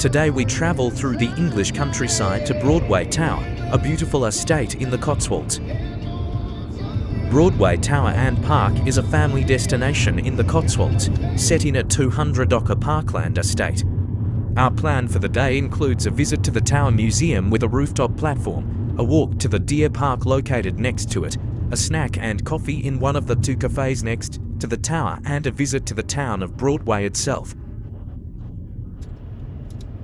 Today we travel through the English countryside to Broadway Tower, a beautiful estate in the Cotswolds. Broadway Tower and Park is a family destination in the Cotswolds, set in a 200-acre parkland estate. Our plan for the day includes a visit to the Tower Museum with a rooftop platform, a walk to the deer park located next to it, a snack and coffee in one of the two cafes next to the tower, and a visit to the town of Broadway itself.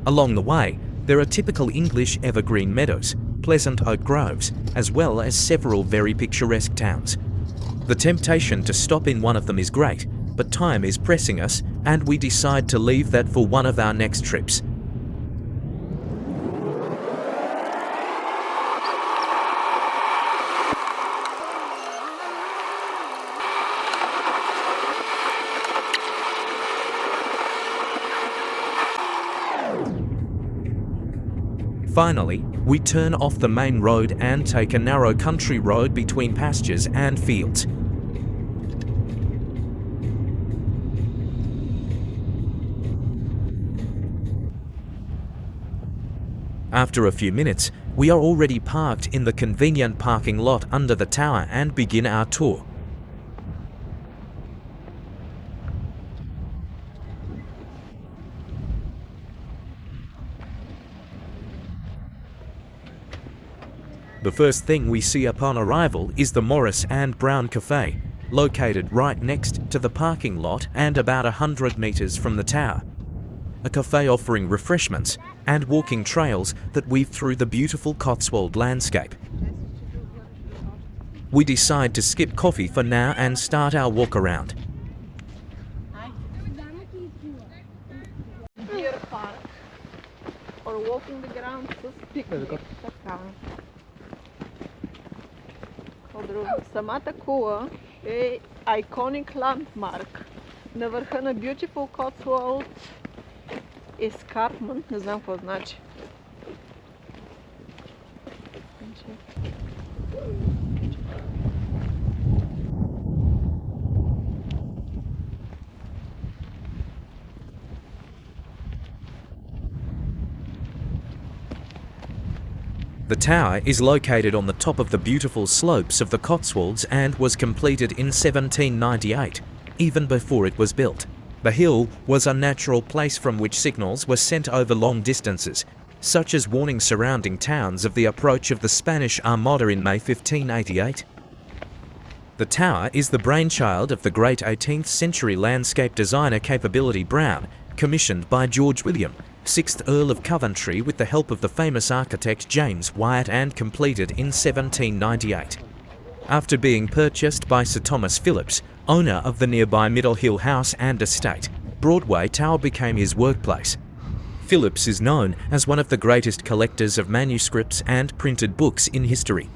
Along the way, there are typical English evergreen meadows, pleasant oak groves, as well as several very picturesque towns. The temptation to stop in one of them is great, but time is pressing us, and we decide to leave that for one of our next trips. Finally, we turn off the main road and take a narrow country road between pastures and fields. After a few minutes, we are already parked in the convenient parking lot under the tower and begin our tour. The first thing we see upon arrival is the Morris and Brown Cafe, located right next to the parking lot and about 100 meters from the tower. A cafe offering refreshments and walking trails that weave through the beautiful Cotswold landscape. We decide to skip coffee for now and start our walk around. Deer park or walking the ground to picnic. Самата кула е iconic landmark на върха на Beautiful Cotswold Escarpment, не знам какво значи. The tower is located on the top of the beautiful slopes of the Cotswolds and was completed in 1798, even before it was built. The hill was a natural place from which signals were sent over long distances, such as warnings surrounding towns of the approach of the Spanish Armada in May 1588. The tower is the brainchild of the great 18th century landscape designer Capability Brown, commissioned by George William, 6th Earl of Coventry with the help of the famous architect James Wyatt, and completed in 1798. After being purchased by Sir Thomas Phillips, owner of the nearby Middle Hill House and estate, Broadway Tower became his workplace. Phillips is known as one of the greatest collectors of manuscripts and printed books in history.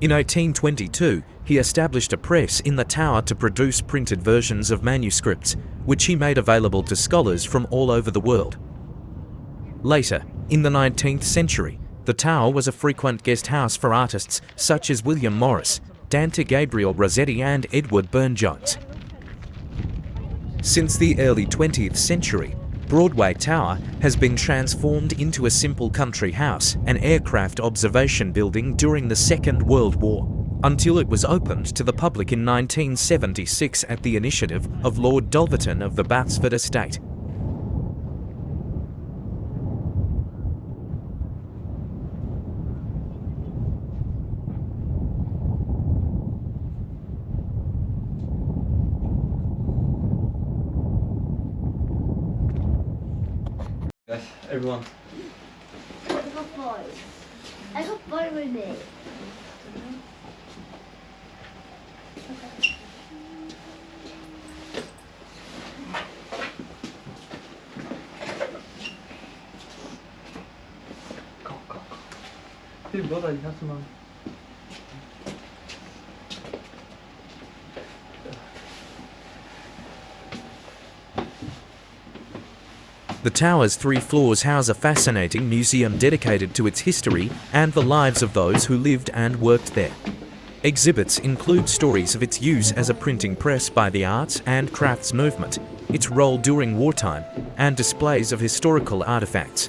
In 1822, he established a press in the tower to produce printed versions of manuscripts, which he made available to scholars from all over the world. Later, in the 19th century, the tower was a frequent guest house for artists such as William Morris, Dante Gabriel Rossetti and Edward Burne-Jones. Since the early 20th century, Broadway Tower has been transformed into a simple country house, an aircraft observation building during the Second World War, until it was opened to the public in 1976 at the initiative of Lord Dulverton of the Batsford Estate. Everyone. I got five. I got five with me. Go. Hey, brother, you have some. The tower's 3 floors house a fascinating museum dedicated to its history and the lives of those who lived and worked there. Exhibits include stories of its use as a printing press by the arts and crafts movement, its role during wartime, and displays of historical artifacts.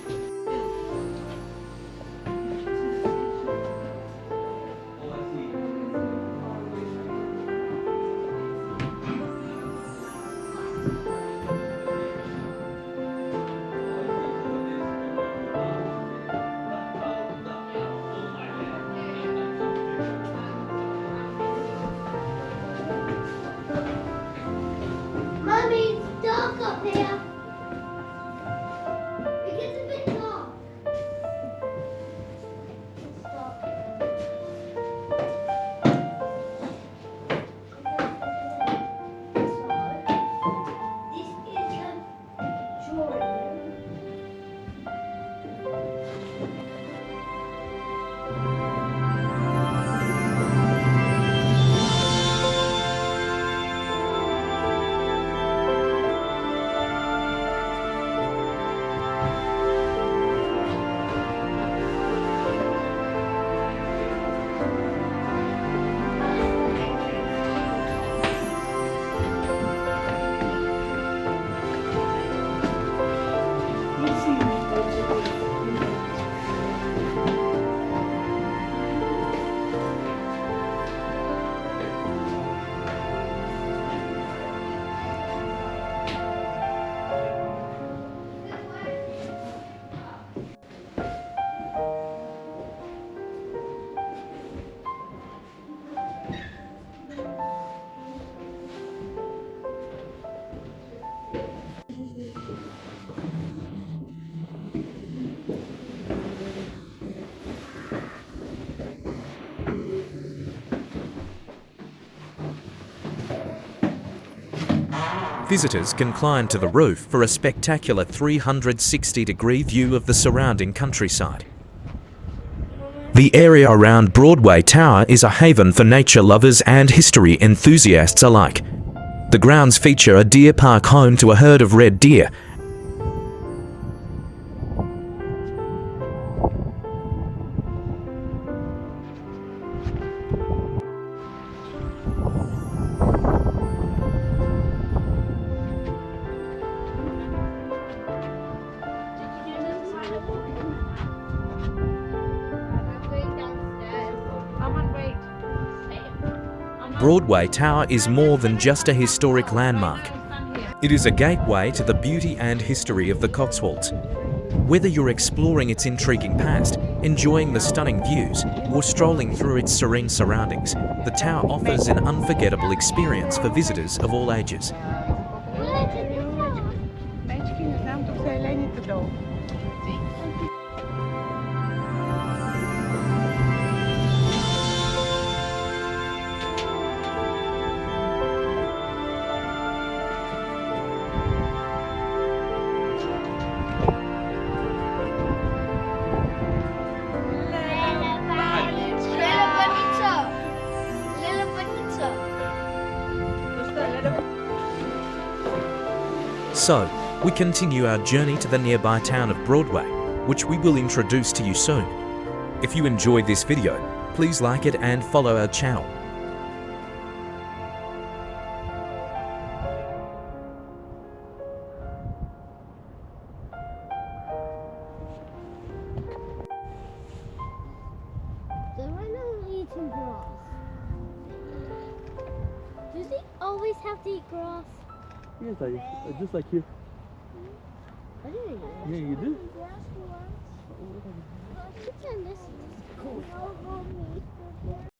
Mummy, it's dark up here. It gets a bit dark. It's dark. So, this is a drawing room. Visitors can climb to the roof for a spectacular 360-degree view of the surrounding countryside. The area around Broadway Tower is a haven for nature lovers and history enthusiasts alike. The grounds feature a deer park home to a herd of red deer. Broadway Tower is more than just a historic landmark. It is a gateway to the beauty and history of the Cotswolds. Whether you're exploring its intriguing past, enjoying the stunning views, or strolling through its serene surroundings, the tower offers an unforgettable experience for visitors of all ages. So, we continue our journey to the nearby town of Broadway, which we will introduce to you soon. If you enjoyed this video, please like it and follow our channel. So right now I'm eating grass. Does he always have to eat grass? Yes, Daddy. Just like you. I didn't eat grass. Yeah, you do. Grass once. Pretend this is cool.